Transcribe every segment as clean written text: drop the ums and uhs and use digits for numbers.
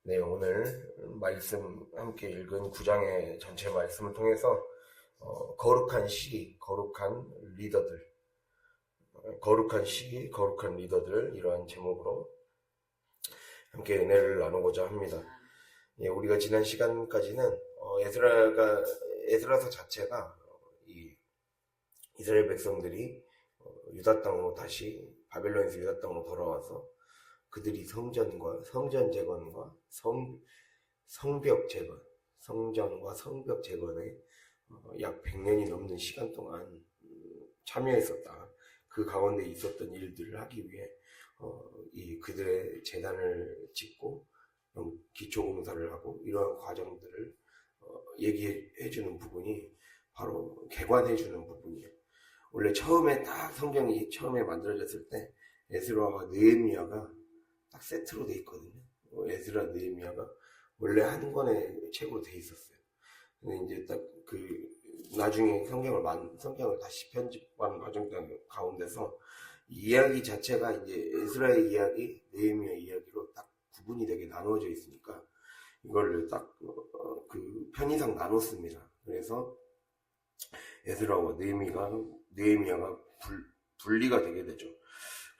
네, 오늘 말씀 함께 읽은 9장의 전체 말씀을 통해서 거룩한 시, 거룩한 리더들, 거룩한 시, 거룩한 리더들 이러한 제목으로 함께 은혜를 나누고자 합니다. 예, 우리가 지난 시간까지는 에스라서 자체가 이 이스라엘 백성들이 유다 땅으로 다시 바벨론에서 유다 땅으로 돌아와서 그들이 성전 재건과 성벽 재건, 성전과 성벽 재건에 약 100년이 넘는 시간 동안 참여했었다. 그 가운데 있었던 일들을 하기 위해 이 그들의 제단을 짓고 기초공사를 하고 이러한 과정들을 얘기해주는 부분이 바로 개관해주는 부분이에요. 원래 성경이 처음에 만들어졌을 때 에스라와 느헤미야가 딱 세트로 돼 있거든요. 에스라, 느헤미야가 원래 한 권의 책으로 돼 있었어요. 근데 이제 딱 나중에 성경을 다시 편집하는 과정 가운데서 이야기 자체가 이제 에스라의 이야기, 느헤미야 이야기로 딱 구분이 되게 나누어져 있으니까 이걸 딱 편의상 나눴습니다. 그래서 에스라와 느헤미야가 분리가 되게 되죠.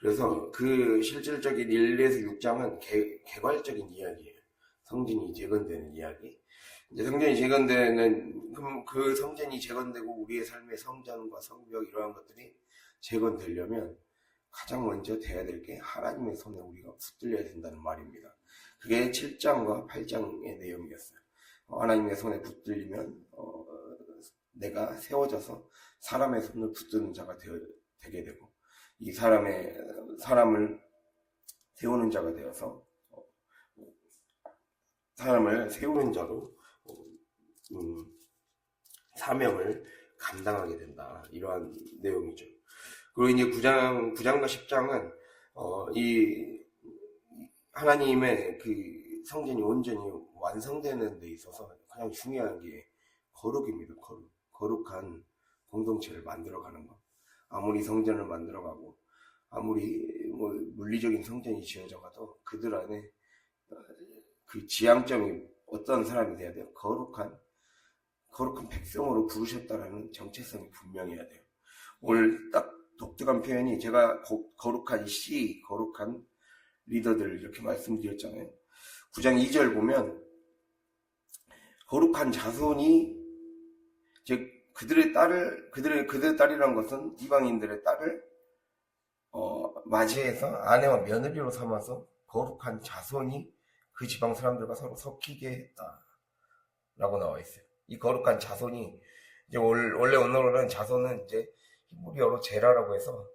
그래서 그 실질적인 1에서 6장은 개괄적인 이야기예요. 성전이 재건되는 이야기. 이제 성전이 재건되는, 그럼 그 성전이 재건되고 우리의 삶의 성전과 성벽 이러한 것들이 재건되려면 가장 먼저 돼야 될 게 하나님의 손에 우리가 붙들려야 된다는 말입니다. 그게 7장과 8장의 내용이었어요. 하나님의 손에 붙들리면 내가 세워져서 사람의 손을 붙드는 자가 되게 되고 이 사람을 세우는 자가 되어서 사람을 세우는 자로 사명을 감당하게 된다. 이러한 내용이죠. 그리고 이제 9장과 10장은 이 하나님의 그 성전이 온전히 완성되는 데 있어서 가장 중요한 게 거룩입니다. 거룩한 공동체를 만들어가는 것. 아무리 성전을 만들어가고 아무리 물리적인 성전이 지어져가도 그들 안에 그 지향점이 어떤 사람이 돼야 돼요? 거룩한 백성으로 부르셨다라는 정체성이 분명해야 돼요. 오늘 딱 독특한 표현이 제가 거룩한 시, 거룩한 리더들 이렇게 말씀드렸잖아요. 9장 2절 보면 거룩한 자손이 즉 그들의 딸이란 것은 이방인들의 딸을 맞이해서 아내와 며느리로 삼아서 거룩한 자손이 그 지방 사람들과 서로 섞이게 했다라고 나와 있어요. 이 거룩한 자손이 이제 원래 오늘은 자손은 이제 히브리어로 제라라고 해서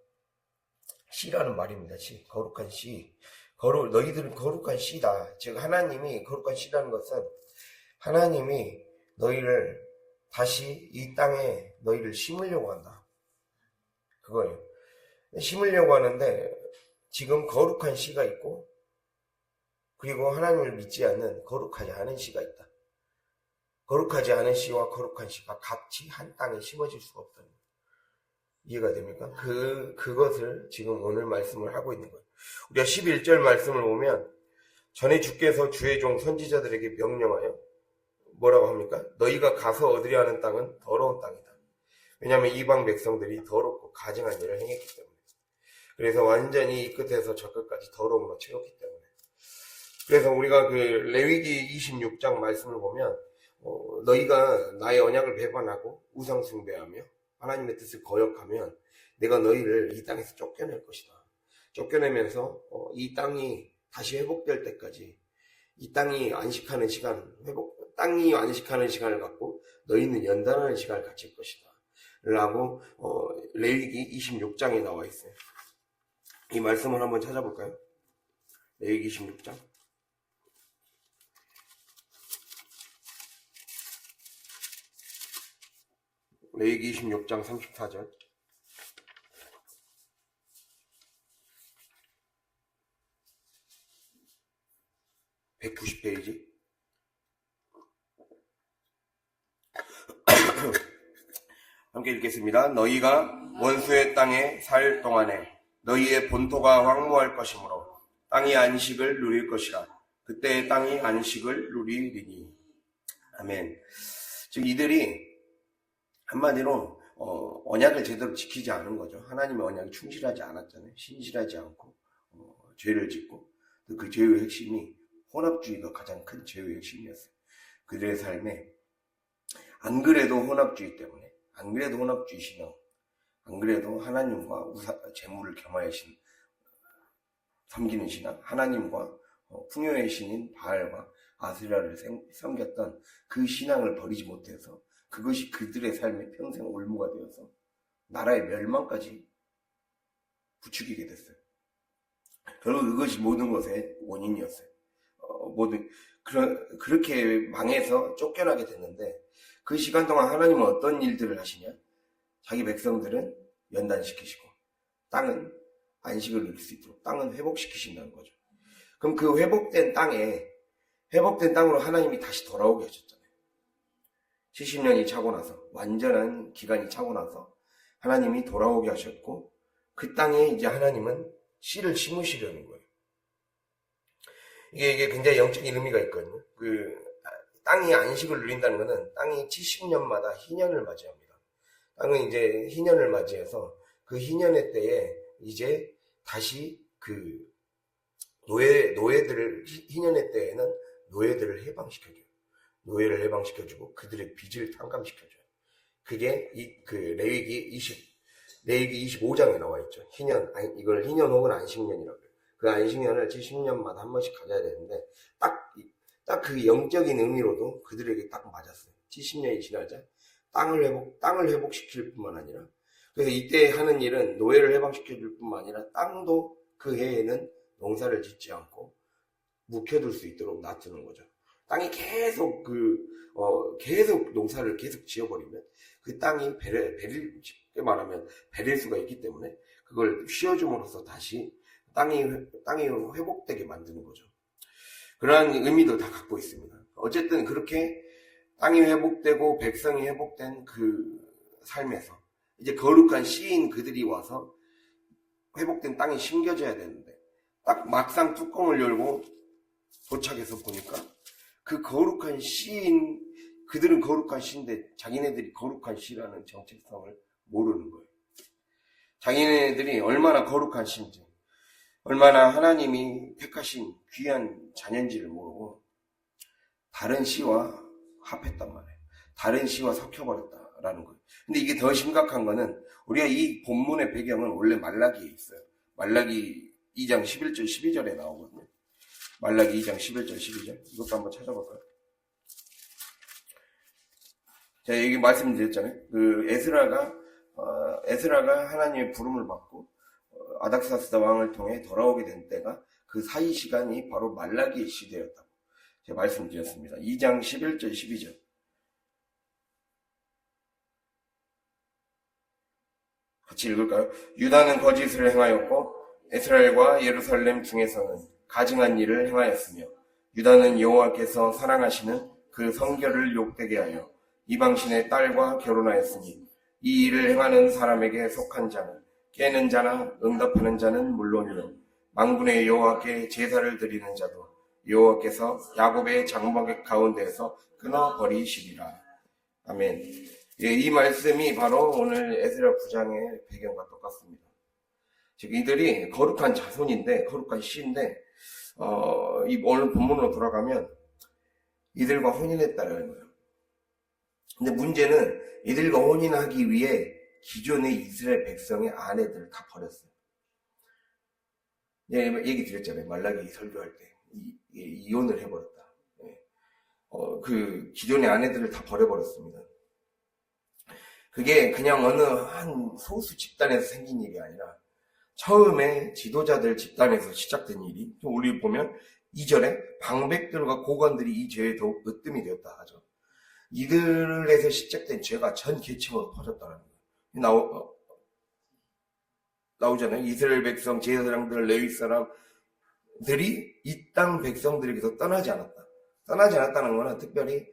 씨라는 말입니다. 거룩한 씨. 너희들은 거룩한 씨다. 즉 하나님이 거룩한 씨라는 것은 하나님이 너희를 다시 이 땅에 너희를 심으려고 한다. 그거예요. 심으려고 하는데 지금 거룩한 씨가 있고 그리고 하나님을 믿지 않는 거룩하지 않은 씨가 있다. 거룩하지 않은 씨와 거룩한 씨가 같이 한 땅에 심어질 수가 없다는 거예요. 이해가 됩니까? 그것을 지금 오늘 말씀을 하고 있는 거예요. 우리가 11절 말씀을 보면 전에 주께서 주의 종 선지자들에게 명령하여 뭐라고 합니까? 너희가 가서 얻으려 하는 땅은 더러운 땅이다. 왜냐하면 이방 백성들이 더럽고 가증한 일을 행했기 때문에. 그래서 완전히 이 끝에서 저 끝까지 더러움으로 채웠기 때문에. 그래서 우리가 레위기 26장 말씀을 보면 너희가 나의 언약을 배반하고 우상 숭배하며 하나님의 뜻을 거역하면 내가 너희를 이 땅에서 쫓겨낼 것이다. 쫓겨내면서 이 땅이 다시 회복될 때까지 이 땅이 안식하는 시간을 갖고 너희는 연단하는 시간을 가질 것이다. 라고 레위기 26장에 나와 있어요. 이 말씀을 한번 찾아볼까요? 레위기 26장. 레위기 26장 34절. 190페이지. 함께 읽겠습니다. 너희가 원수의 땅에 살 동안에 너희의 본토가 황무할 것이므로 땅이 안식을 누릴 것이라. 그때 땅이 안식을 누리리니. 아멘. 즉 이들이 한마디로 언약을 제대로 지키지 않은 거죠. 하나님의 언약에 충실하지 않았잖아요. 신실하지 않고 죄를 짓고, 그 죄의 핵심이 혼합주의가 가장 큰 죄의 핵심이었어요. 그들의 삶에 안 그래도 혼합주의 때문에, 안 그래도 혼합주의 신앙, 안 그래도 하나님과 재물을 겸하여 섬기는 신앙, 하나님과 풍요의 신인 바알과 아세라를 섬겼던 그 신앙을 버리지 못해서 그것이 그들의 삶에 평생 올무가 되어서 나라의 멸망까지 부추기게 됐어요. 결국 그것이 모든 것의 원인이었어요. 그렇게 망해서 쫓겨나게 됐는데, 그 시간 동안 하나님은 어떤 일들을 하시냐? 자기 백성들은 연단시키시고 땅은 안식을 누릴 수 있도록 땅은 회복시키신다는 거죠. 그럼 그 회복된 땅으로 하나님이 다시 돌아오게 하셨잖아요. 70년이 차고 나서, 완전한 기간이 차고 나서 하나님이 돌아오게 하셨고, 그 땅에 이제 하나님은 씨를 심으시려는 거예요. 이게 굉장히 영적인 의미가 있거든요. 땅이 안식을 누린다는 것은 땅이 70년마다 희년을 맞이합니다. 땅은 이제 희년을 맞이해서 그 희년의 때에 이제 다시 희년의 때에는 노예들을 해방시켜줘요. 노예를 해방시켜주고 그들의 빚을 탕감시켜줘요. 그게 레위기 25장에 나와 있죠. 이걸 희년 혹은 안식년이라고 해요. 그 안식년을 70년마다 한 번씩 가져야 되는데, 딱 그 영적인 의미로도 그들에게 딱 맞았어요. 70년이 지나자 땅을 회복시킬 뿐만 아니라, 그래서 이때 하는 일은 노예를 해방시켜줄 뿐만 아니라 땅도 그 해에는 농사를 짓지 않고 묵혀둘 수 있도록 놔두는 거죠. 땅이 계속 계속 농사를 계속 지어버리면 그 땅이 쉽게 말하면 베릴 수가 있기 때문에 그걸 쉬어줌으로써 다시 땅이 회복되게 만드는 거죠. 그러한 의미도 다 갖고 있습니다. 어쨌든 그렇게 땅이 회복되고 백성이 회복된 그 삶에서 이제 거룩한 씨인 그들이 와서 회복된 땅이 심겨져야 되는데, 딱 막상 뚜껑을 열고 도착해서 보니까 그 거룩한 씨인, 그들은 거룩한 씨인데 자기네들이 거룩한 씨라는 정체성을 모르는 거예요. 자기네들이 얼마나 거룩한 씨인지, 얼마나 하나님이 택하신 귀한 자녀인지를 모르고 다른 씨와 합했단 말이에요. 다른 씨와 섞여버렸다라는 거예요. 근데 이게 더 심각한 거는, 우리가 이 본문의 배경은 원래 말라기에 있어요. 말라기 2장 11절 12절에 나오거든요. 말라기 2장 11절 12절, 이것도 한번 찾아볼까요? 제가 여기 말씀드렸잖아요. 에스라가 하나님의 부름을 받고 아닥사스다 왕을 통해 돌아오게 된 때가, 그 사이 시간이 바로 말라기의 시대였다고 제가 말씀드렸습니다. 2장 11절 12절. 같이 읽을까요? 유다는 거짓을 행하였고 이스라엘과 예루살렘 중에서는 가증한 일을 행하였으며, 유다는 여호와께서 사랑하시는 그 성결을 욕되게 하여 이방신의 딸과 결혼하였으니, 이 일을 행하는 사람에게 속한 자는, 깨는 자나 응답하는 자는 물론이요 만군의 여호와께 제사를 드리는 자도 여호와께서 야곱의 장막의 가운데에서 끊어버리시리라. 아멘. 예, 이 말씀이 바로 오늘 에스라 9장의 배경과 똑같습니다. 즉 이들이 거룩한 자손인데, 거룩한 씨인데, 이 오늘 본문으로 돌아가면 이들과 혼인했다는 거예요. 근데 문제는 이들과 혼인하기 위해 기존의 이스라엘 백성의 아내들을 다 버렸어요. 예, 얘기 드렸잖아요. 말라기 설교할 때 이혼을 해버렸다. 예. 그 기존의 아내들을 다 버려버렸습니다. 그게 그냥 어느 한 소수 집단에서 생긴 일이 아니라 처음에 지도자들 집단에서 시작된 일이, 우리 보면 2절에 방백들과 고관들이 이 죄에 더욱 으뜸이 되었다 하죠. 이들에서 시작된 죄가 전 계층으로 퍼졌다는 거예요. 나오잖아요. 이스라엘 백성, 제사장들, 레위 사람들이 이 땅 백성들에게서 떠나지 않았다. 떠나지 않았다는 거는 특별히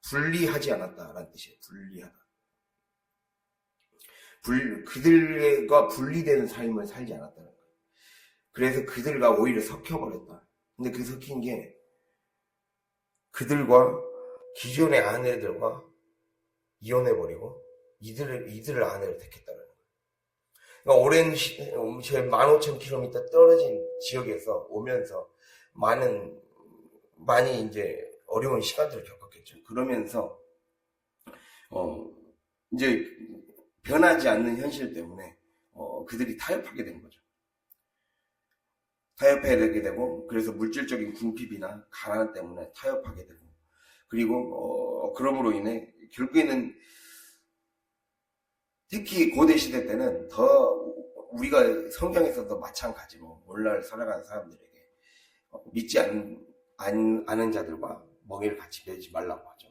분리하지 않았다라는 뜻이에요. 분리하다. 그들과 분리되는 삶을 살지 않았다는 거예요. 그래서 그들과 오히려 섞여버렸다. 근데 그 섞인 게 그들과 기존의 아내들과 이혼해버리고 이들을 아내를 택했다는 거예요. 그러니까 오랜 제 15,000km 떨어진 지역에서 오면서 많이 이제 어려운 시간들을 겪었겠죠. 그러면서 이제 변하지 않는 현실 때문에 그들이 타협하게 된 거죠. 타협하게 되고, 그래서 물질적인 궁핍이나 가난 때문에 타협하게 되고, 그리고 그럼으로 인해 결국에는 특히 고대 시대 때는 더 우리가 성경에서도 마찬가지로 오늘날 살아가는 사람들에게 믿지 않은 자들과 멍에를 같이 매지 말라고 하죠.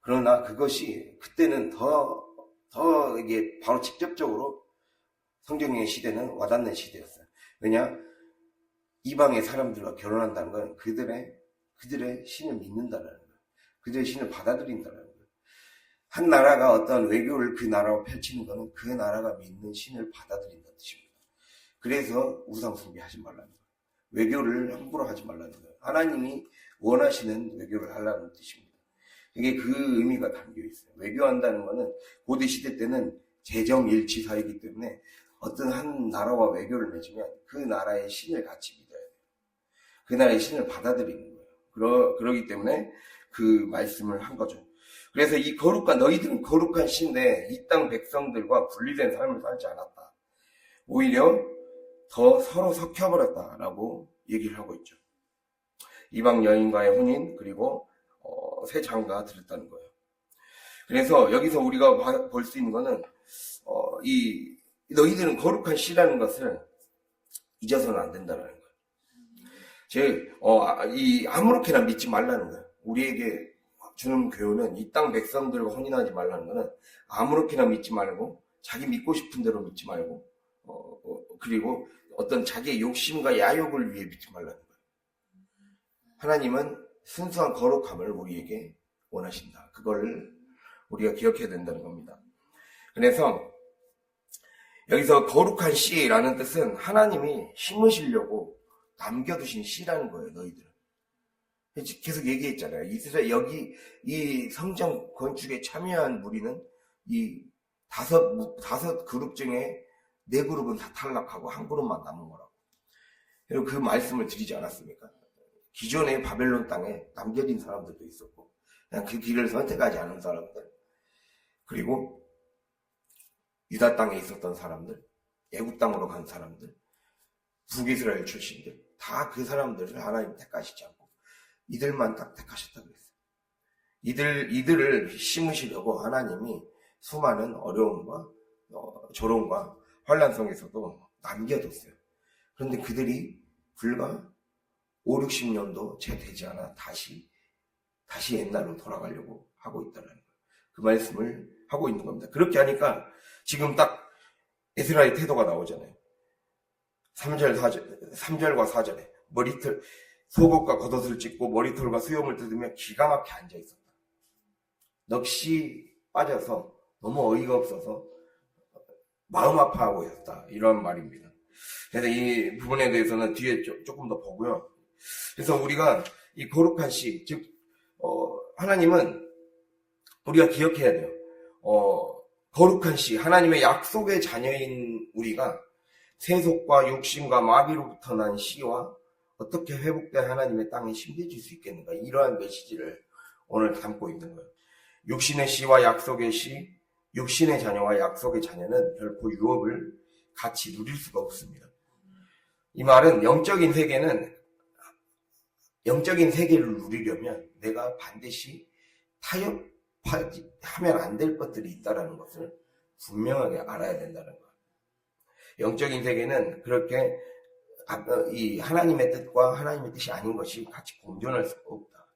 그러나 그것이 그때는 더 이게 바로 직접적으로 성경의 시대는 와닿는 시대였어요. 왜냐? 이방의 사람들과 결혼한다는 건 그들의 신을 믿는다는 거예요. 그들의 신을 받아들인다는 거예요. 한 나라가 어떤 외교를 그 나라와 펼치는 것은 그 나라가 믿는 신을 받아들인다는 뜻입니다. 그래서 우상 숭배하지 말라는 거예요. 외교를 함부로 하지 말라는 거예요. 하나님이 원하시는 외교를 하라는 뜻입니다. 이게 그 의미가 담겨 있어요. 외교한다는 것은 고대 시대 때는 재정일치 사이기 때문에 어떤 한 나라와 외교를 맺으면 그 나라의 신을 같이 믿어야 돼요. 그 나라의 신을 받아들이는 거예요. 그러기 때문에 그 말씀을 한 거죠. 그래서 너희들은 거룩한 신인데 이 땅 백성들과 분리된 삶을 살지 않았다. 오히려 더 서로 섞여버렸다라고 얘기를 하고 있죠. 이방 여인과의 혼인, 그리고 새 장가 들었다는 거예요. 그래서 여기서 우리가 볼 수 있는 거는 너희들은 거룩한 씨라는 것을 잊어서는 안 된다는 거예요. 즉 아무렇게나 믿지 말라는 거예요. 우리에게 주는 교훈은 이 땅 백성들과 혼인하지 말라는 거는 아무렇게나 믿지 말고 자기 믿고 싶은 대로 믿지 말고 그리고 어떤 자기의 욕심과 야욕을 위해 믿지 말라는 거예요. 하나님은 순수한 거룩함을 우리에게 원하신다. 그걸 우리가 기억해야 된다는 겁니다. 그래서 여기서 거룩한 씨라는 뜻은 하나님이 심으시려고 남겨두신 씨라는 거예요. 너희들은. 계속 얘기했잖아요. 이스라엘 여기 이 성전 건축에 참여한 무리는 이 다섯 그룹 중에 4그룹은 다 탈락하고 한 그룹만 남은 거라고. 그리고 그 말씀을 드리지 않았습니까? 기존의 바벨론 땅에 남겨진 사람들도 있었고, 그냥 그 길을 선택하지 않은 사람들, 그리고 유다 땅에 있었던 사람들, 애굽 땅으로 간 사람들, 북이스라엘 출신들, 다 그 사람들을 하나님 택하시지 않고 이들만 딱 택하셨다고 그랬어요. 이들을 심으시려고 하나님이 수많은 어려움과 조롱과 환난 속에서도 남겨뒀어요. 그런데 그들이 불과 5, 60년도 채 되지 않아 다시 옛날로 돌아가려고 하고 있다는 거예요. 그 말씀을 하고 있는 겁니다. 그렇게 하니까 지금 딱 에스라의 태도가 나오잖아요. 3절과 4절에 속옷과 겉옷을 찢고 머리털과 수염을 뜯으며 기가 막히게 앉아 있었다. 넋이 빠져서 너무 어이가 없어서 마음 아파하고 있었다. 이런 말입니다. 그래서 이 부분에 대해서는 뒤에 조금 더 보고요. 그래서 우리가 이 거룩한 씨, 즉 하나님은 우리가 기억해야 돼요. 거룩한 씨, 하나님의 약속의 자녀인 우리가 세속과 욕심과 마귀로부터 난 씨와 어떻게 회복된 하나님의 땅에 심겨질 수 있겠는가, 이러한 메시지를 오늘 담고 있는 거예요. 육신의 씨와 약속의 씨, 육신의 자녀와 약속의 자녀는 결코 유업을 같이 누릴 수가 없습니다. 이 말은 영적인 세계를 누리려면 내가 반드시 타협하면 안 될 것들이 있다는 것을 분명하게 알아야 된다는 거예요. 영적인 세계는 그렇게 이 하나님의 뜻과 하나님의 뜻이 아닌 것이 같이 공존할 수가 없다.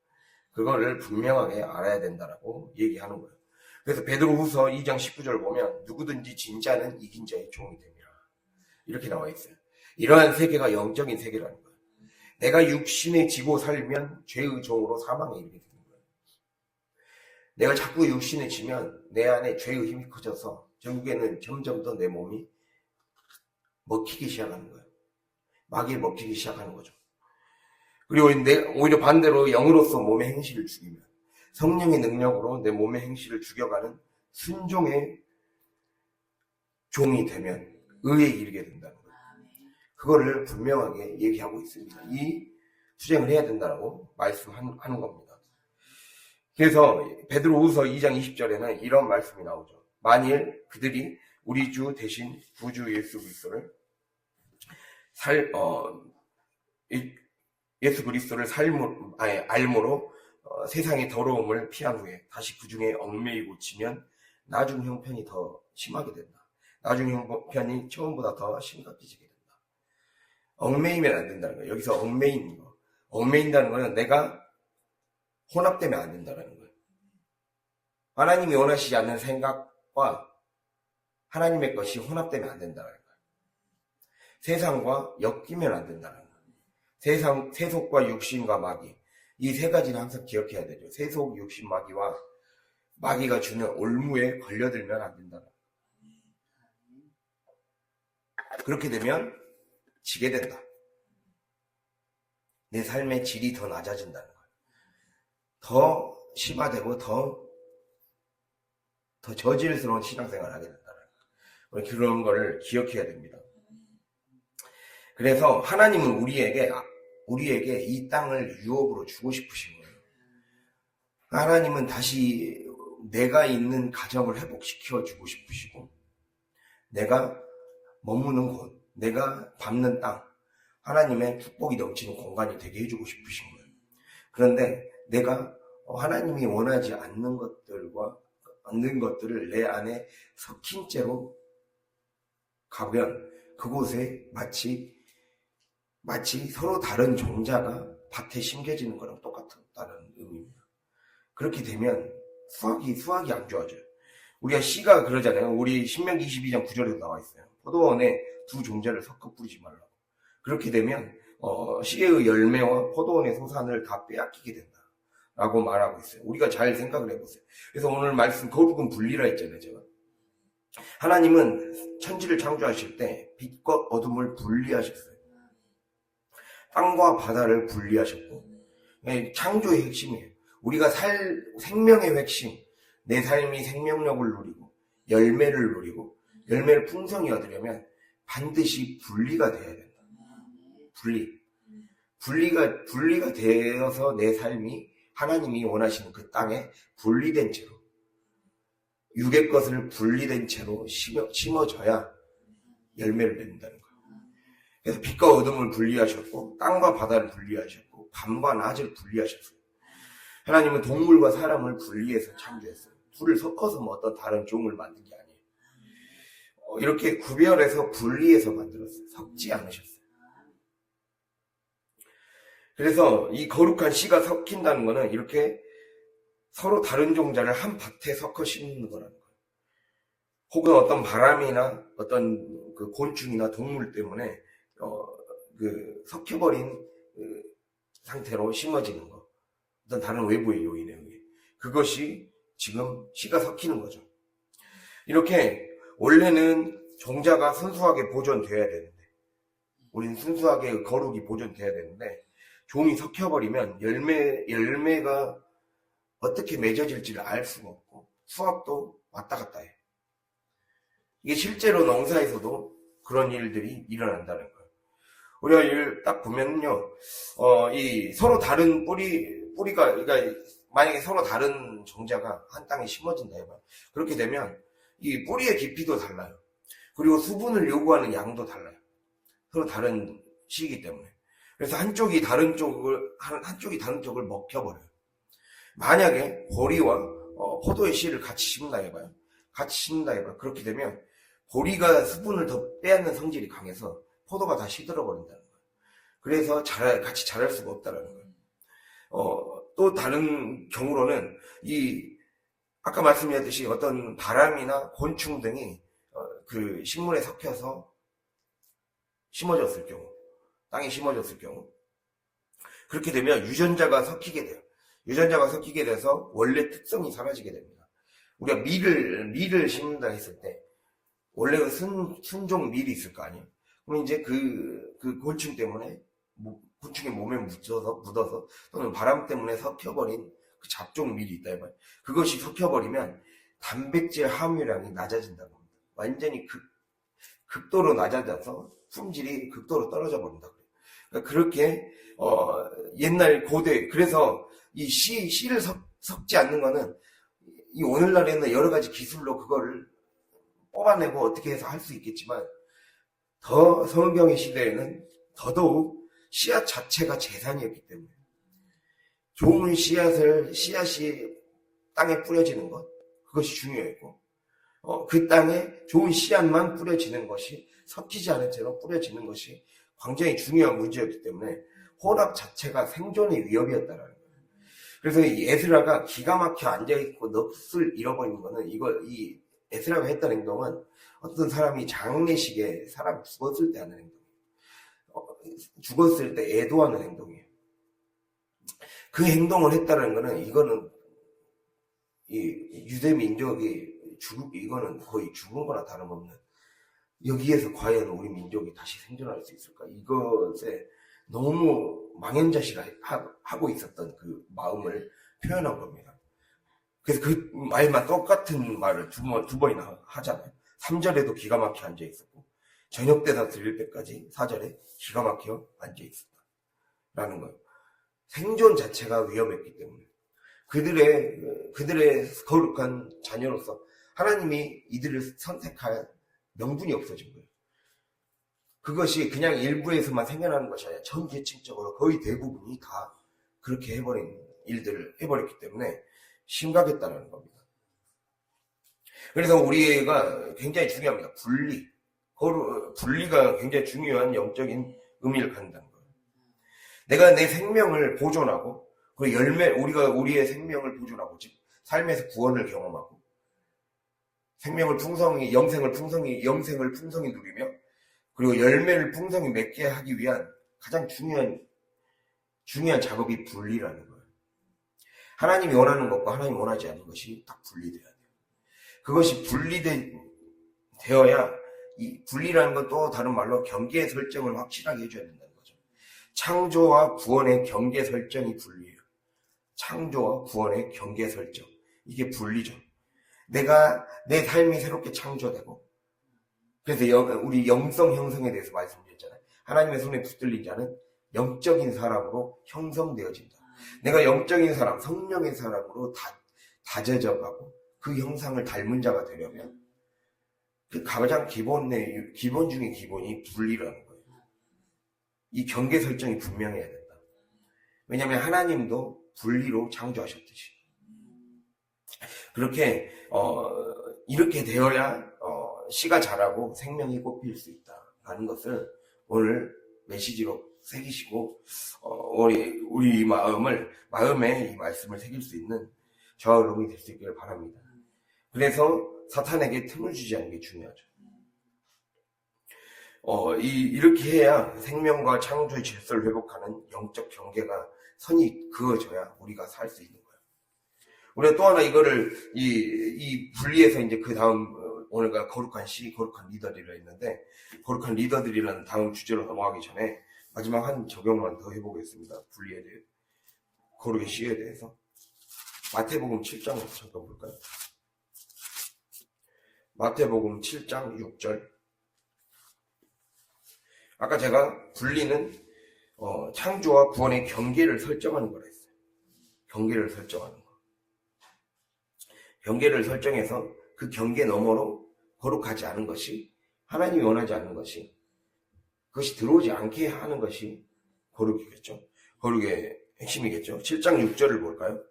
그거를 분명하게 알아야 된다라고 얘기하는 거예요. 그래서 베드로후서 2장 19절 보면 누구든지 진자는 이긴 자의 종이 됨이라, 이렇게 나와 있어요. 이러한 세계가 영적인 세계라는 거예요. 내가 육신에 지고 살면 죄의 종으로 사망에 이르게 되는 거예요. 내가 자꾸 육신에 지면 내 안에 죄의 힘이 커져서 결국에는 점점 더 내 몸이 먹히기 시작하는 거예요. 마귀에 먹히기 시작하는 거죠. 그리고 오히려 반대로 영으로서 몸의 행실을 죽이면, 성령의 능력으로 내 몸의 행실을 죽여가는 순종의 종이 되면 의에 이르게 된다는 거예요. 그거를 분명하게 얘기하고 있습니다. 이 투쟁을 해야 된다고 말씀하는 겁니다. 그래서 베드로후서 2장 20절에는 이런 말씀이 나오죠. 만일 그들이 우리 주 대신 구주 예수 그리스도를 예수 그리스도를 알므로 세상의 더러움을 피한 후에 다시 그 중에 얽매이고 치면 나중 형편이 더 심하게 된다. 나중 형편이 처음보다 더 심각해지게 된다. 얽매이면 안 된다는 거예요. 여기서 얽매이는 거. 얽매인다는 거는 내가 혼합되면 안 된다는 거예요. 하나님이 원하시지 않는 생각과 하나님의 것이 혼합되면 안 된다는 거예요. 세상과 엮이면 안 된다는 거예요. 세속과 육신과 마귀. 이 세 가지는 항상 기억해야 되죠. 세속, 육신, 마귀와 마귀가 주는 올무에 걸려들면 안 된다는 거예요. 그렇게 되면 지게 된다. 내 삶의 질이 더 낮아진다는 거예요. 더 심화되고 더 저질스러운 신앙생활을 하게 된다는 거예요. 그런 거를 기억해야 됩니다. 그래서 하나님은 우리에게 이 땅을 유업으로 주고 싶으신 거예요. 하나님은 다시 내가 있는 가정을 회복시켜 주고 싶으시고, 내가 머무는 곳, 내가 밟는 땅, 하나님의 축복이 넘치는 공간이 되게 해주고 싶으신 거예요. 그런데 내가 하나님이 원하지 않는 것들을 내 안에 섞인 채로 가면 그곳에 마치 서로 다른 종자가 밭에 심겨지는 거랑 똑같다는 의미입니다. 그렇게 되면 수확이 안 좋아져요. 우리가 씨가 그러잖아요. 우리 신명기 22장 9절에도 나와 있어요. 포도원에 두 종자를 섞어 뿌리지 말라고. 그렇게 되면 씨의 열매와 포도원의 소산을 다 빼앗기게 된다 라고 말하고 있어요. 우리가 잘 생각을 해보세요. 그래서 오늘 말씀 거룩은 분리라 했잖아요. 제가 하나님은 천지를 창조하실 때 빛과 어둠을 분리하셨어요. 땅과 바다를 분리하셨고, 창조의 핵심이에요. 우리가 생명의 핵심, 내 삶이 생명력을 누리고 열매를 누리고 열매를 풍성히 얻으려면 반드시 분리가 돼야 된다. 분리가 되어서 내 삶이 하나님이 원하시는 그 땅에 분리된 채로, 육의 것을 분리된 채로 심어져야 열매를 맺는다는 거예요. 그래서 빛과 어둠을 분리하셨고, 땅과 바다를 분리하셨고, 밤과 낮을 분리하셨어요. 하나님은 동물과 사람을 분리해서 창조했어요. 둘을 섞어서 어떤 다른 종을 만든 게 아니에요. 이렇게 구별해서 분리해서 만들었어요. 섞지 않으셨어요. 그래서 이 거룩한 씨가 섞인다는 거는 이렇게 서로 다른 종자를 한 밭에 섞어 심는 거라는 거예요. 혹은 어떤 바람이나 어떤 그 곤충이나 동물 때문에 섞여버린 상태로 심어지는 거. 어떤 다른 외부의 요인에 의해. 그것이 지금 씨가 섞이는 거죠. 이렇게 원래는 종자가 순수하게 보존돼야 되는데, 우리는 순수하게 거룩이 보존돼야 되는데, 종이 섞여버리면 열매가 어떻게 맺어질지를 알 수가 없고, 수확도 왔다 갔다 해요. 이게 실제로 농사에서도 그런 일들이 일어난다는 거예요. 우리가 이걸 딱 보면요, 이 서로 다른 뿌리가, 그러니까 만약에 서로 다른 종자가 한 땅에 심어진다 해봐요. 그렇게 되면 이 뿌리의 깊이도 달라요. 그리고 수분을 요구하는 양도 달라요. 서로 다른 씨이기 때문에. 그래서 한쪽이 다른 쪽을 먹혀버려요. 만약에 보리와 포도의 씨를 같이 심는다 해봐요. 그렇게 되면 보리가 수분을 더 빼앗는 성질이 강해서 포도가 다 시들어버린다는 거예요. 그래서 같이 자랄 수가 없다는 거예요. 또 다른 경우로는 아까 말씀드렸듯이 어떤 바람이나 곤충 등이 그 식물에 섞여서 심어졌을 경우, 땅에 심어졌을 경우, 그렇게 되면 유전자가 섞이게 돼요. 유전자가 섞이게 돼서 원래 특성이 사라지게 됩니다. 우리가 밀을 심는다 했을 때 원래 순종 밀이 있을 거 아니에요. 그럼 이제 그 곤충 때문에 곤충의 몸에 묻어서 또는 바람 때문에 섞여버린 그 잡종밀이 있다 이 말이에요. 그것이 섞여버리면 단백질 함유량이 낮아진다고 합니다. 완전히 극도로 낮아져서 품질이 극도로 떨어져 버린다 그래요. 그러니까 그렇게 옛날 고대, 그래서 이 씨를 섞지 않는 거는 이 오늘날에는 여러 가지 기술로 그거를 뽑아내고 어떻게 해서 할 수 있겠지만, 더 성경의 시대에는 더더욱 씨앗 자체가 재산이었기 때문에 좋은 씨앗이 땅에 뿌려지는 것, 그것이 중요했고, 그 땅에 좋은 씨앗만 뿌려지는 것이, 섞이지 않은 채로 뿌려지는 것이 굉장히 중요한 문제였기 때문에 혼합 자체가 생존의 위협이었다라는 거예요. 그래서 이 에스라가 기가 막혀 앉아있고 넋을 잃어버린 거는, 이 에스라가 했던 행동은 어떤 사람이 장례식에 사람 죽었을 때 하는 행동이에요. 죽었을 때 애도하는 행동이에요. 그 행동을 했다는 거는, 이거는 이 유대 민족이 이거는 거의 죽은 거나 다름없는, 여기에서 과연 우리 민족이 다시 생존할 수 있을까? 이것에 너무 망연자실하고 있었던 그 마음을 표현한 겁니다. 그래서 그 말만 똑같은 말을 두 번이나 하잖아요. 3절에도 기가 막혀 앉아 있었고, 저녁 대사 드릴 때까지 4절에 기가 막혀 앉아 있었다 라는 거예요. 생존 자체가 위험했기 때문에 그들의 거룩한 자녀로서 하나님이 이들을 선택할 명분이 없어진 거예요. 그것이 그냥 일부에서만 생겨나는 것이 아니라 전 계층적으로 거의 대부분이 다 그렇게 해버린 일들을 해버렸기 때문에 심각했다는 겁니다. 그래서 우리가 굉장히 중요합니다. 분리가 굉장히 중요한 영적인 의미를 갖는다는 거예요. 내가 내 생명을 보존하고, 그리고 우리가 우리의 생명을 보존하고, 즉 삶에서 구원을 경험하고, 영생을 풍성히 누리며, 그리고 열매를 풍성히 맺게 하기 위한 가장 중요한 작업이 분리라는 거예요. 하나님이 원하는 것과 하나님이 원하지 않는 것이 딱 분리돼야 돼요. 그것이 되어야, 이 분리라는 건 또 다른 말로 경계 설정을 확실하게 해줘야 된다는 거죠. 창조와 구원의 경계 설정이 분리예요. 창조와 구원의 경계 설정, 이게 분리죠. 내 삶이 새롭게 창조되고, 그래서 우리 영성 형성에 대해서 말씀드렸잖아요. 하나님의 손에 붙들린 자는 영적인 사람으로 형성되어진다. 내가 영적인 사람, 성령의 사람으로 다져져 가고 그 형상을 닮은 자가 되려면 그 가장 기본 중에 기본이 분리라는 거예요. 이 경계 설정이 분명해야 된다. 왜냐하면 하나님도 분리로 창조하셨듯이. 그렇게 이렇게 되어야 씨가 자라고 생명이 꽃필 수 있다라는 것을 오늘 메시지로 새기시고 우리 마음에 이 말씀을 새길 수 있는 저와 여러분이 될 수 있기를 바랍니다. 그래서 사탄에게 틈을 주지 않는 게 중요하죠. 이렇게 해야 생명과 창조의 질서를 회복하는 영적 경계가 선이 그어져야 우리가 살 수 있는 거예요. 우리가 또 하나 이거를 이 분리해서 이제 그 다음 오늘가 거룩한 리더들이라 했는데, 거룩한 리더들이라는 다음 주제로 넘어가기 전에 마지막 한 적용만 더 해보겠습니다. 분리에 대해, 거룩의 씨에 대해서. 마태복음 7장 잠깐 볼까요? 마태복음 7장 6절. 아까 제가 분리는 창조와 구원의 경계를 설정하는 거라 했어요. 경계를 설정하는 거. 경계를 설정해서 그 경계 너머로 거룩하지 않은 것이, 하나님이 원하지 않는 것이, 그것이 들어오지 않게 하는 것이 거룩이겠죠. 거룩의 핵심이겠죠. 7장 6절을 볼까요?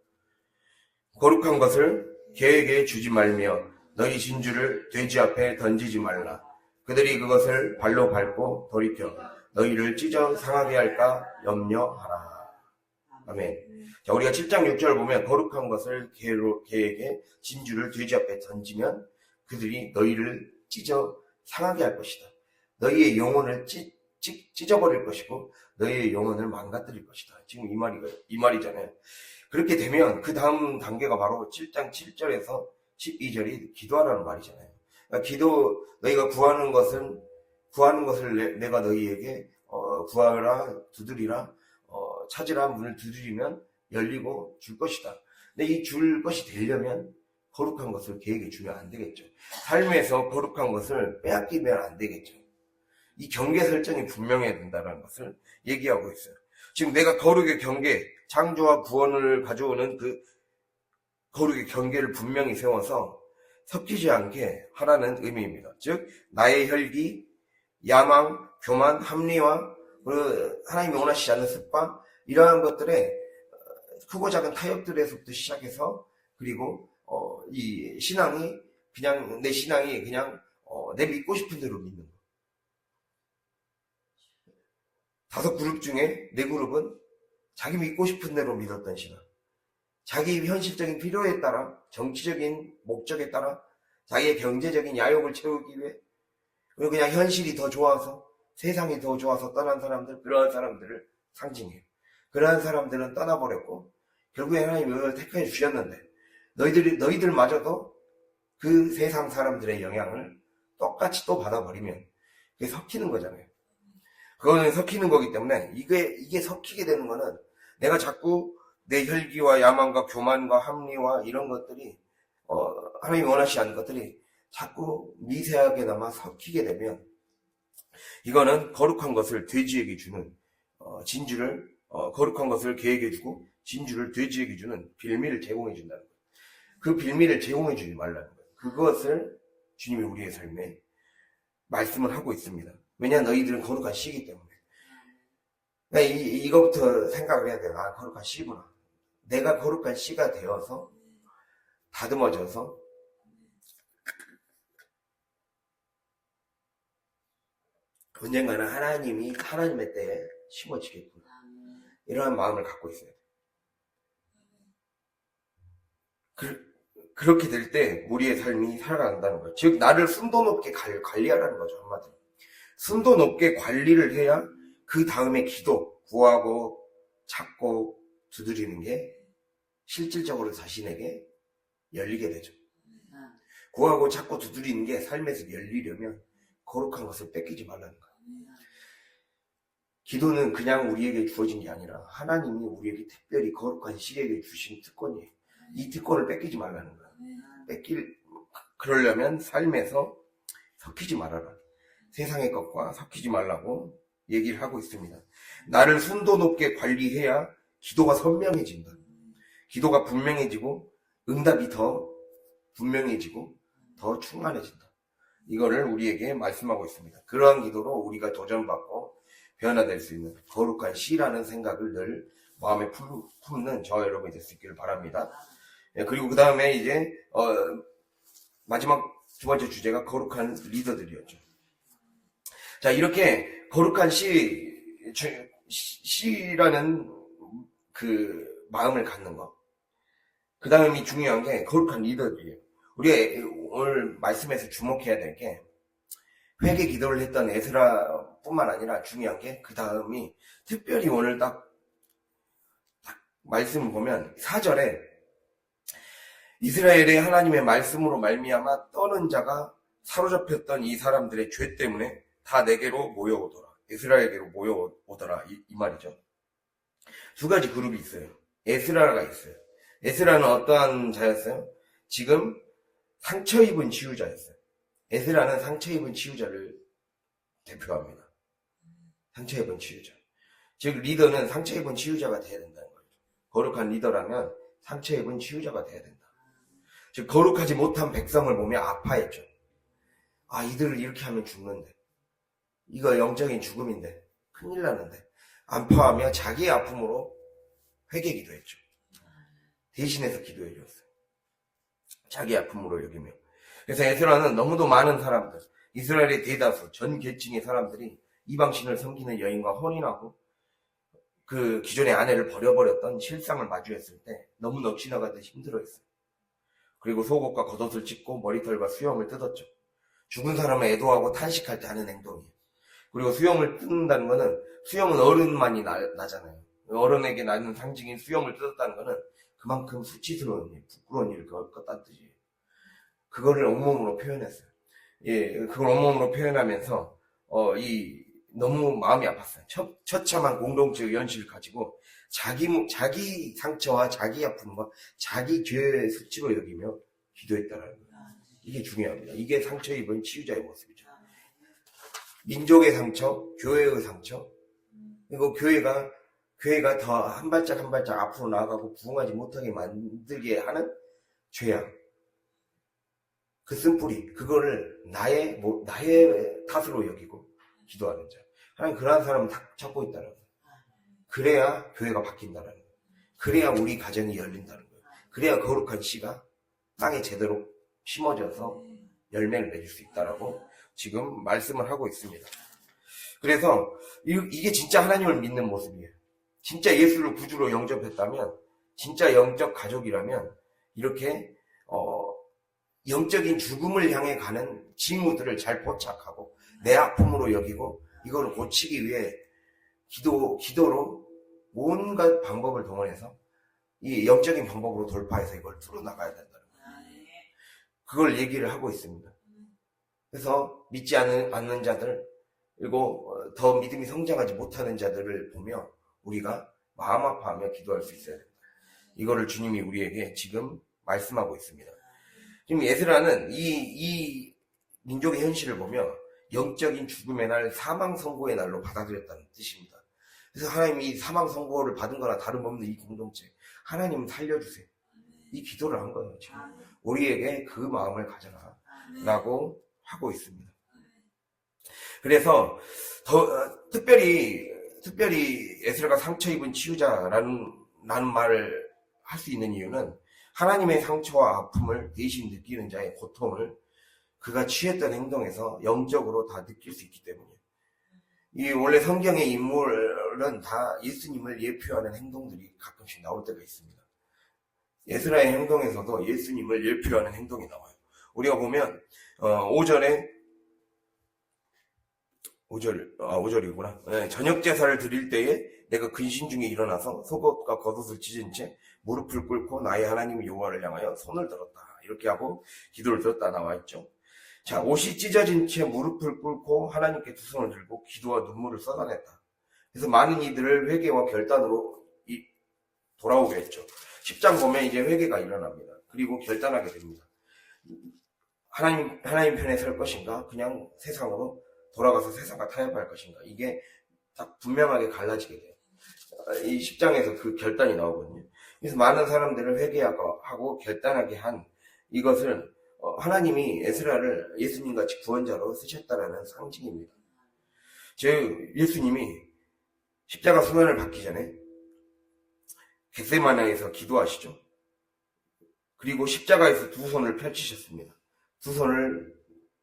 거룩한 것을 개에게 주지 말며 너희 진주를 돼지 앞에 던지지 말라. 그들이 그것을 발로 밟고 돌이켜 너희를 찢어 상하게 할까 염려하라. 아멘. 자, 우리가 7장 6절을 보면 거룩한 것을 개에게 진주를 돼지 앞에 던지면 그들이 너희를 찢어 상하게 할 것이다. 너희의 영혼을 찢어버릴 것이고 너희의 영혼을 망가뜨릴 것이다. 지금 이 말이잖아요. 그렇게 되면 그 다음 단계가 바로 7장 7절에서 12절이 기도하라는 말이잖아요. 그러니까 너희가 구하는 것을 내가 너희에게 구하라, 두드리라, 찾으라 문을 두드리면 열리고 줄 것이다. 근데 이 줄 것이 되려면 거룩한 것을 그에게 주면 안 되겠죠. 삶에서 거룩한 것을 빼앗기면 안 되겠죠. 이 경계 설정이 분명해야 된다는 것을 얘기하고 있어요. 지금 내가 거룩의 경계, 창조와 구원을 가져오는 그 거룩의 경계를 분명히 세워서 섞이지 않게 하라는 의미입니다. 즉 나의 혈기, 야망, 교만, 합리화, 하나님이 원하시지 않는 습관, 이러한 것들의 크고 작은 타협들에서부터 시작해서, 그리고 이 신앙이 그냥 내 신앙이 그냥 내 믿고 싶은 대로 믿는 거. 5그룹 중에 4그룹은 자기 믿고 싶은 대로 믿었던 신앙. 자기 현실적인 필요에 따라, 정치적인 목적에 따라, 자기의 경제적인 야욕을 채우기 위해, 그리고 그냥 현실이 더 좋아서, 세상이 더 좋아서 떠난 사람들, 그러한 사람들을 상징해요. 그러한 사람들은 떠나버렸고, 결국에 하나님이 너희를 택해 주셨는데, 너희들마저도 그 세상 사람들의 영향을 똑같이 또 받아버리면, 그게 섞이는 거잖아요. 그거는 섞이는 거기 때문에, 이게 섞이게 되는 거는, 내가 자꾸 내 혈기와 야망과 교만과 합리와 이런 것들이, 하나님이 원하시지 않는 것들이 자꾸 미세하게나마 섞이게 되면, 이거는 거룩한 것을 돼지에게 주는 진주를, 거룩한 것을 개에게 주고 진주를 돼지에게 주는 빌미를 제공해 준다는 거예요. 그 빌미를 제공해 주지 말라는 거예요. 그것을 주님이 우리의 삶에 말씀을 하고 있습니다. 왜냐, 너희들은 거룩한 씨이기 때문에. 그러니까 이거부터 생각을 해야 돼요. 아, 거룩한 씨구나. 내가 거룩한 씨가 되어서 다듬어져서 언젠가는 하나님의 때에 심어지겠구나. 이러한 마음을 갖고 있어요. 그렇게 될 때 우리의 삶이 살아간다는 거예요. 즉 나를 순도 높게 관리하라는 거죠. 한마디로. 순도 높게 관리를 해야 그 다음에 기도, 구하고 찾고 두드리는 게 실질적으로 자신에게 열리게 되죠. 구하고 찾고 두드리는 게 삶에서 열리려면 거룩한 것을 뺏기지 말라는 거예요. 기도는 그냥 우리에게 주어진 게 아니라 하나님이 우리에게 특별히 거룩한 씨에게 주신 특권이에요. 이 특권을 뺏기지 말라는 거예요. 그러려면 삶에서 섞이지 말아라. 세상의 것과 섞이지 말라고 얘기를 하고 있습니다. 나를 순도 높게 관리해야 기도가 선명해진다. 기도가 분명해지고 응답이 더 분명해지고 더 충만해진다. 이거를 우리에게 말씀하고 있습니다. 그러한 기도로 우리가 도전받고 변화될 수 있는 거룩한 씨라는 생각을 늘 마음에 품는 저와 여러분이 될 수 있기를 바랍니다. 그리고 그 다음에 이제 마지막 2번째 주제가 거룩한 리더들이었죠. 자, 이렇게 거룩한 씨라는 그 마음을 갖는 것. 그 다음이 중요한 게 거룩한 리더들이에요. 우리가 오늘 말씀에서 주목해야 될 게 회개 기도를 했던 에스라 뿐만 아니라 중요한 게 그 다음이 특별히 오늘 딱 말씀을 보면 4절에 이스라엘의 하나님의 말씀으로 말미암아 떠는 자가 사로잡혔던 이 사람들의 죄 때문에 다 내게로 모여오더라. 이스라엘에게로 모여오더라. 이 말이죠. 2가지 그룹이 있어요. 에스라가 있어요. 에스라는 어떠한 자였어요? 지금 상처 입은 치유자였어요. 에스라는 상처 입은 치유자를 대표합니다. 상처 입은 치유자. 즉 리더는 상처 입은 치유자가 돼야 된다는 거죠. 거룩한 리더라면 상처 입은 치유자가 돼야 된다. 즉 거룩하지 못한 백성을 보며 아파했죠. 아, 이들을 이렇게 하면 죽는데, 이거 영적인 죽음인데, 큰일 나는데, 안파하며 자기의 아픔으로 회개 기도했죠. 대신해서 기도해 줬어요. 자기 아픔으로 여기며. 그래서 에스라는 너무도 많은 사람들, 이스라엘의 대다수 전 계층의 사람들이 이방신을 섬기는 여인과 혼인하고 그 기존의 아내를 버려버렸던 실상을 마주했을 때 너무 넋이 나가듯 힘들어했어요. 그리고 속옷과 겉옷을 찢고 머리털과 수염을 뜯었죠. 죽은 사람을 애도하고 탄식할 때 하는 행동이에요. 그리고 수염을 뜯는다는 거는, 수염은 어른만이 나잖아요. 어른에게 나는 상징인 수염을 뜯었다는 거는 그만큼 수치스러운 일, 부끄러운 일을 껐다는 뜻이에요. 그거를 온몸으로 표현했어요. 예, 그걸 온몸으로 표현하면서 너무 마음이 아팠어요. 처참한 공동체의 현실을 가지고 자기 상처와 자기 아픔과 자기 죄의 수치로 여기며 기도했다라는 거예요. 이게 중요합니다. 이게 상처 입은 치유자의 모습이죠. 민족의 상처, 교회의 상처, 그리고 교회가 더 한 발짝 한 발짝 앞으로 나아가고 부흥하지 못하게 만들게 하는 죄악. 그 쓴뿌리, 그거를 나의 탓으로 여기고 기도하는 자. 하나님 그러한 사람은 찾고 있다는 거예요. 그래야 교회가 바뀐다는 거예요. 그래야 우리 가정이 열린다는 거예요. 그래야 거룩한 씨가 땅에 제대로 심어져서 열매를 맺을 수 있다라고 지금 말씀을 하고 있습니다. 그래서 이게 진짜 하나님을 믿는 모습이에요. 진짜 예수를 구주로 영접했다면, 진짜 영적 가족이라면 이렇게 영적인 죽음을 향해 가는 징후들을 잘 포착하고 내 아픔으로 여기고 이거를 고치기 위해 기도로 온갖 방법을 동원해서 이 영적인 방법으로 돌파해서 이걸 뚫어나가야 된다는 거예요. 그걸 얘기를 하고 있습니다. 그래서 믿지 않는 자들, 그리고 더 믿음이 성장하지 못하는 자들을 보며 우리가 마음 아파하며 기도할 수 있어야 된다. 이거를 주님이 우리에게 지금 말씀하고 있습니다. 지금 에스라는 이 민족의 현실을 보며 영적인 죽음의 날, 사망 선고의 날로 받아들였다는 뜻입니다. 그래서 하나님이 사망 선고를 받은 거나 다름없는 이 공동체, 하나님 살려주세요. 이 기도를 한 거예요. 지금 우리에게 그 마음을 가져라 라고 하고 있습니다. 그래서 더 특별히 에스라가 상처 입은 치유자라는 말을 할 수 있는 이유는 하나님의 상처와 아픔을 대신 느끼는 자의 고통을 그가 취했던 행동에서 영적으로 다 느낄 수 있기 때문이에요. 이 원래 성경의 인물은 다 예수님을 예표하는 행동들이 가끔씩 나올 때가 있습니다. 에스라의 행동에서도 예수님을 예표하는 행동이 나와요. 우리가 보면 5절이구나. 네, 저녁 제사를 드릴 때에 내가 근심 중에 일어나서 속옷과 겉옷을 찢은 채 무릎을 꿇고 나의 하나님 여호와를 향하여 손을 들었다. 이렇게 하고 기도를 들었다 나와 있죠. 자, 옷이 찢어진 채 무릎을 꿇고 하나님께 두 손을 들고 기도와 눈물을 쏟아냈다. 그래서 많은 이들을 회개와 결단으로 돌아오게 했죠. 10장 보면 이제 회개가 일어납니다. 그리고 결단하게 됩니다. 하나님 편에 설 것인가? 그냥 세상으로 돌아가서 세상과 타협할 것인가? 이게 딱 분명하게 갈라지게 돼요. 이 10장에서 그 결단이 나오거든요. 그래서 많은 사람들을 회개하고 결단하게 한 이것을 하나님이 에스라를 예수님같이 구원자로 쓰셨다라는 상징입니다. 예수님이 십자가 수면을 받기 전에 겟세마네에서 기도하시죠. 그리고 십자가에서 두 손을 펼치셨습니다. 두 손을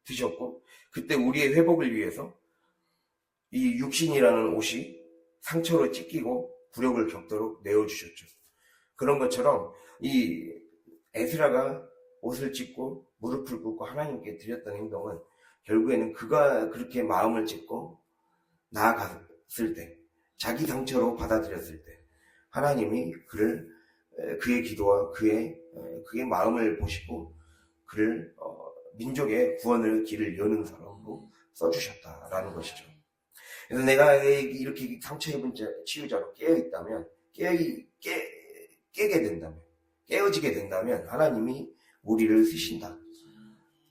드셨고 그때 우리의 회복을 위해서 이 육신이라는 옷이 상처로 찢기고 굴욕을 겪도록 내어주셨죠. 그런 것처럼 이 에스라가 옷을 찢고 무릎을 꿇고 하나님께 드렸던 행동은 결국에는 그가 그렇게 마음을 찢고 나아갔을 때, 자기 상처로 받아들였을 때 하나님이 그의 기도와 그의 마음을 보시고 그를 민족의 구원의 길을 여는 사람으로 써주셨다라는 것이죠. 그래서 내가 이렇게 상처 입은 치유자로 깨어있다면, 깨어지게 된다면 하나님이 우리를 쓰신다.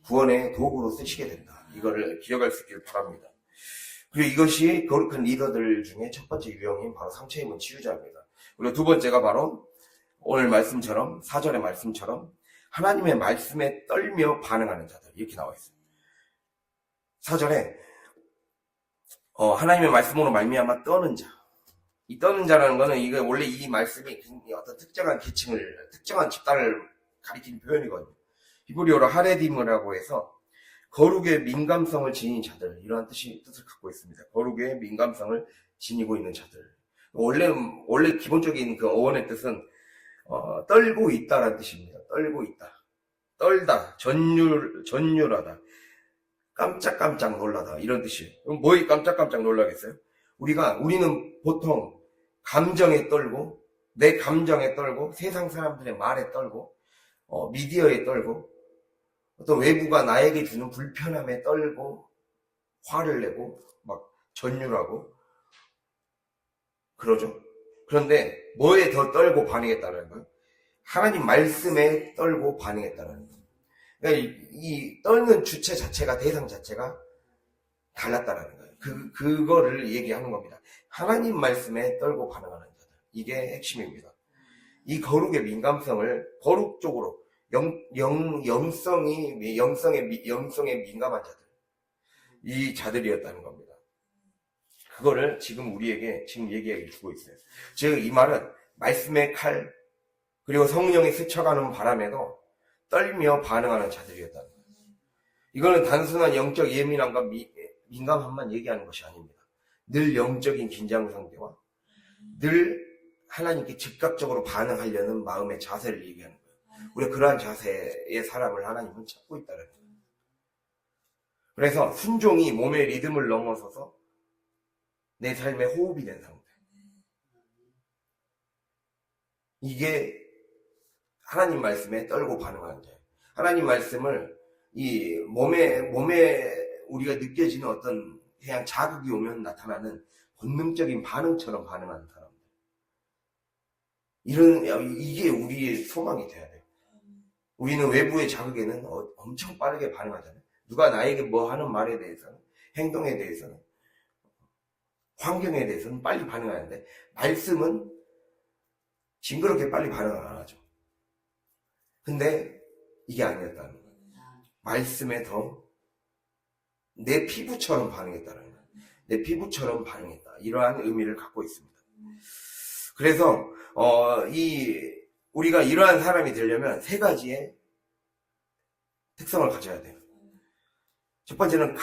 구원의 도구로 쓰시게 된다. 이거를 기억할 수 있기를 바랍니다. 그리고 이것이 거룩한 리더들 중에 첫 번째 유형인 바로 상처 입은 치유자입니다. 그리고 두 번째가 바로 오늘 말씀처럼 4절의 말씀처럼 하나님의 말씀에 떨며 반응하는 자들 이렇게 나와 있어요. 4절에 하나님의 말씀으로 말미암아 떠는 자. 이 떠는 자라는 거는 이게 원래 이 말씀이 어떤 특정한 계층을, 특정한 집단을 가리키는 표현이거든요. 히브리어로 하레딤이라고 해서 거룩의 민감성을 지닌 자들, 이러한 뜻을 갖고 있습니다. 거룩의 민감성을 지니고 있는 자들. 원래 기본적인 그 어원의 뜻은 떨고 있다라는 뜻입니다. 떨고 있다. 떨다, 전율하다, 깜짝깜짝 놀라다, 이런 뜻이에요. 그럼 뭐에 깜짝깜짝 놀라겠어요? 우리는 보통 감정에 떨고, 내 감정에 떨고, 세상 사람들의 말에 떨고, 미디어에 떨고, 어떤 외부가 나에게 주는 불편함에 떨고, 화를 내고, 막 전율하고, 그러죠. 그런데 뭐에 더 떨고 반응했다는 거예요? 하나님 말씀에 떨고 반응했다는 거예요. 그러니까 이 떨는 주체 자체가, 대상 자체가 달랐다는 거예요. 그거를 얘기하는 겁니다. 하나님 말씀에 떨고 반응하는 자들. 이게 핵심입니다. 이 거룩의 민감성을 거룩 쪽으로 영성에 민감한 자들, 이 자들이었다는 겁니다. 그거를 지금 우리에게 지금 얘기해 주고 있어요. 즉 이 말은 말씀의 칼 그리고 성령이 스쳐가는 바람에도 떨며 반응하는 자들이었다는 거예요. 이거는 단순한 영적 예민함과 민감함만 얘기하는 것이 아닙니다. 늘 영적인 긴장 상태와 늘 하나님께 즉각적으로 반응하려는 마음의 자세를 얘기하는 거예요. 우리가 그러한 자세의 사람을 하나님은 찾고 있다는 거예요. 그래서 순종이 몸의 리듬을 넘어서서 내 삶의 호흡이 된 상태. 이게 하나님 말씀에 떨고 반응하는 자예요. 하나님 말씀을 이 몸에 우리가 느껴지는 어떤 그냥 자극이 오면 나타나는 본능적인 반응처럼 반응하는 사람들. 이게 우리의 소망이 돼야 돼요. 우리는 외부의 자극에는 엄청 빠르게 반응하잖아요. 누가 나에게 뭐 하는 말에 대해서는, 행동에 대해서는, 환경에 대해서는 빨리 반응하는데, 말씀은 징그럽게 빨리 반응을 안 하죠. 근데 이게 아니었다는 거예요. 말씀에 더 내 피부처럼 반응했다는 거예요. 내 피부처럼 반응했다. 이러한 의미를 갖고 있습니다. 그래서 우리가 이러한 사람이 되려면 세 가지의 특성을 가져야 돼요. 첫 번째는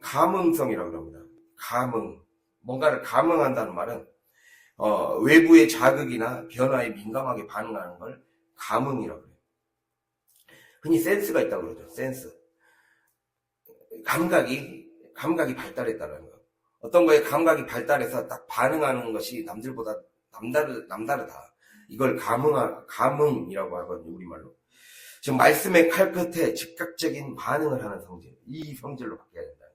감응성이라고 합니다. 뭔가를 감응한다는 말은 외부의 자극이나 변화에 민감하게 반응하는 걸 감응이라고 해요. 흔히 센스가 있다고 그러죠. 센스. 감각이 발달했다는 거예요. 어떤 거에 감각이 발달해서 딱 반응하는 것이 남들보다 남다르다. 이걸 감응이라고 하거든요, 우리말로. 지금 말씀의 칼끝에 즉각적인 반응을 하는 성질, 이 성질로 바뀌어야 된다.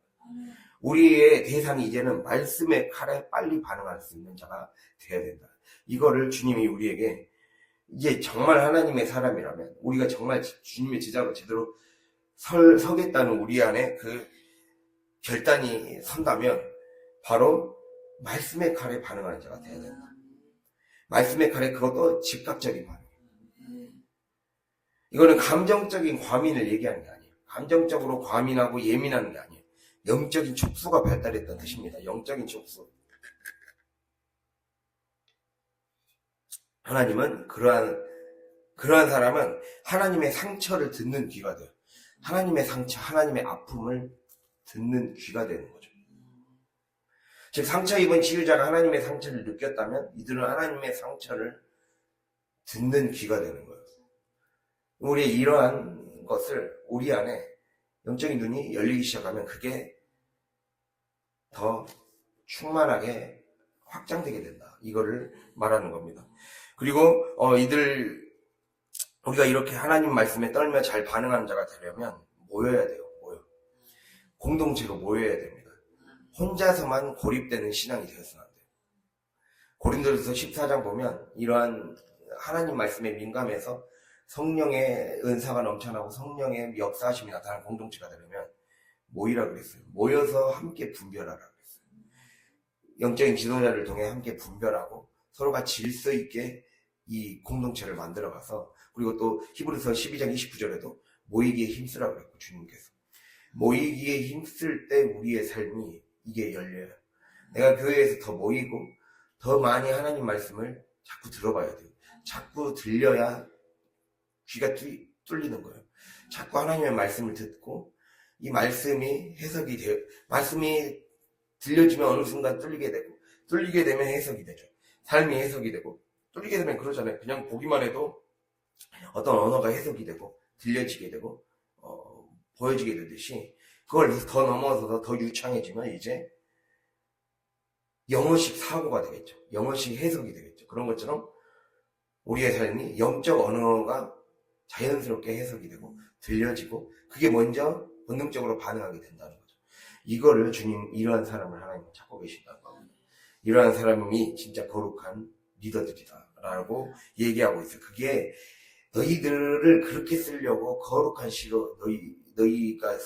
우리의 대상이 이제는 말씀의 칼에 빨리 반응할 수 있는 자가 되어야 된다. 이거를 주님이 우리에게 이제 정말 하나님의 사람이라면, 우리가 정말 주님의 제자로 제대로 서겠다는 우리 안에 그 결단이 선다면 바로 말씀의 칼에 반응하는 자가 되어야 된다. 말씀의 칼에 그것도 즉각적인 반응. 이거는 감정적인 과민을 얘기하는 게 아니에요. 감정적으로 과민하고 예민한 게 아니에요. 영적인 촉수가 발달했다는 뜻입니다. 영적인 촉수. 하나님은 그러한 사람은 하나님의 상처를 듣는 귀가 돼요. 하나님의 상처, 하나님의 아픔을 듣는 귀가 되는 거죠. 즉 상처 입은 치유자가 하나님의 상처를 느꼈다면 이들은 하나님의 상처를 듣는 귀가 되는 거예요. 우리의 이러한 것을 우리 안에 영적인 눈이 열리기 시작하면 그게 더 충만하게 확장되게 된다. 이거를 말하는 겁니다. 그리고 우리가 이렇게 하나님 말씀에 떨며 잘 반응하는 자가 되려면 모여야 돼요. 공동체로 모여야 됩니다. 혼자서만 고립되는 신앙이 되어서는 안 돼요. 고린도전서 14장 보면 이러한 하나님 말씀에 민감해서 성령의 은사가 넘쳐나고 성령의 역사하심이 나타나는 공동체가 되려면 모이라 그랬어요. 모여서 함께 분별하라 그랬어요. 영적인 지도자를 통해 함께 분별하고 서로가 질서 있게 이 공동체를 만들어가서, 그리고 또 히브리서 12장 29절에도 모이기에 힘쓰라 그랬고, 주님께서 모이기에 힘쓸 때 우리의 삶이 이게 열려요. 내가 교회에서 더 모이고 더 많이 하나님 말씀을 자꾸 들어봐야 돼요. 자꾸 들려야 귀가 뚫리는 거예요. 자꾸 하나님의 말씀을 듣고 이 말씀이 해석이 돼요. 말씀이 들려지면 어느 순간 뚫리게 되고, 뚫리게 되면 해석이 되죠. 삶이 해석이 되고, 뚫리게 되면 그러잖아요. 그냥 보기만 해도 어떤 언어가 해석이 되고 들려지게 되고 보여지게 되듯이, 그걸 더 넘어서서 더 유창해지면 이제 영어식 사고가 되겠죠. 영어식 해석이 되겠죠. 그런 것처럼 우리의 삶이 영적 언어가 자연스럽게 해석이 되고 들려지고, 그게 먼저 본능적으로 반응하게 된다는 거죠. 이거를 주님, 이러한 사람을 하나님 찾고 계신다는 겁니다. 이러한 사람이 진짜 거룩한 리더들이다라고 얘기하고 있어요. 그게 너희들을 그렇게 쓰려고 거룩한 시로 너희가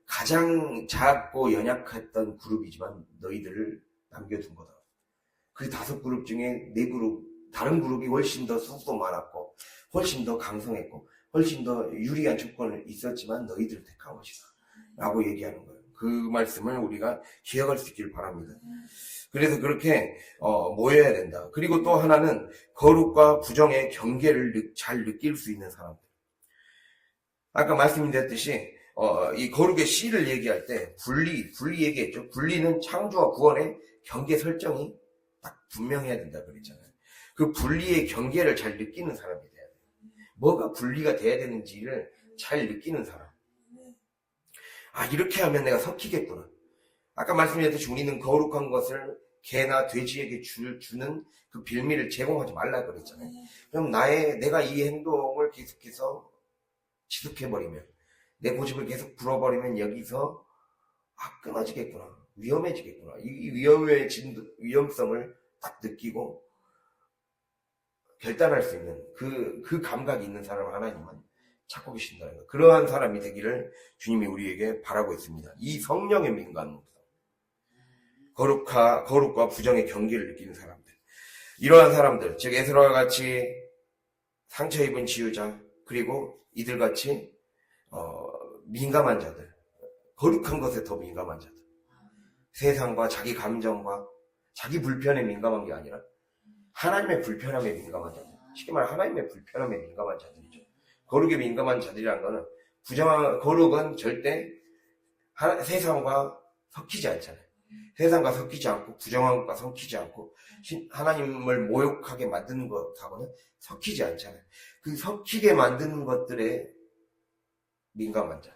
가장 작고 연약했던 그룹이지만 너희들을 남겨둔 거다. 그 5그룹 중에 4그룹, 다른 그룹이 훨씬 더 수도 많았고 훨씬 더 강성했고 훨씬 더 유리한 조건이 있었지만 너희들을 택한 것이다 라고 얘기하는 거예요. 그 말씀을 우리가 기억할 수 있길 바랍니다. 그래서 그렇게 모여야 된다. 그리고 또 하나는 거룩과 부정의 경계를 잘 느낄 수 있는 사람들. 아까 말씀드렸듯이 이 거룩의 씨를 얘기할 때 분리 얘기했죠. 분리는 창조와 구원의 경계 설정이 딱 분명해야 된다 그랬잖아요. 그 분리의 경계를 잘 느끼는 사람이 돼야 돼요. 뭐가 분리가 돼야 되는지를 잘 느끼는 사람. 아, 이렇게 하면 내가 섞이겠구나. 아까 말씀드렸듯이 우리는 거룩한 것을 개나 돼지에게 주는 그 빌미를 제공하지 말라 그랬잖아요. 그럼 내가 이 행동을 계속해서 지속해버리면, 내 고집을 계속 불어버리면 여기서 끊어지겠구나. 위험해지겠구나. 이 위험성을 딱 느끼고 결단할 수 있는 그 감각이 있는 사람을 하나님은 찾고 계신다는 거예요. 그러한 사람이 되기를 주님이 우리에게 바라고 있습니다. 이 성령의 민감성, 거룩과 부정의 경계를 느끼는 사람들, 이러한 사람들, 즉 에스라와 같이 상처 입은 지우자, 그리고 이들같이 민감한 자들, 거룩한 것에 더 민감한 자들, 세상과 자기 감정과 자기 불편에 민감한 게 아니라 하나님의 불편함에 민감한 자들, 쉽게 말해 하나님의 불편함에 민감한 자들이죠. 거룩에 민감한 자들이란 거는 거룩은 절대 세상과 섞이지 않잖아요. 세상과 섞이지 않고 부정한 것과 섞이지 않고 하나님을 모욕하게 만드는 것하고는 섞이지 않잖아요. 그 섞이게 만드는 것들에 민감한 자,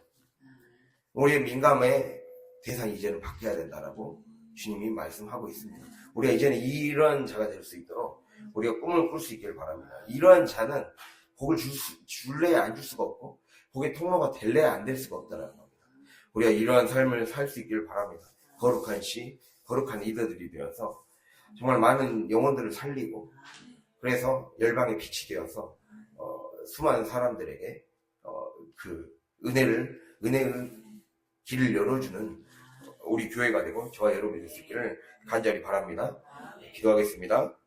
우리의 민감의 대상이 이제는 바뀌어야 된다라고 주님이 말씀하고 있습니다. 우리가 이제는 이러한 자가 될 수 있도록 우리가 꿈을 꿀 수 있기를 바랍니다. 이러한 자는 복을 줄래야 안 줄 수가 없고 복의 통로가 될래야 안 될 수가 없다는 겁니다. 우리가 이러한 삶을 살 수 있기를 바랍니다. 거룩한 시, 거룩한 리더들이 되어서 정말 많은 영혼들을 살리고, 그래서 열방의 빛이 되어서 수많은 사람들에게 그 은혜의 길을 열어주는 우리 교회가 되고 저와 여러분이 될 수 있기를 간절히 바랍니다. 기도하겠습니다.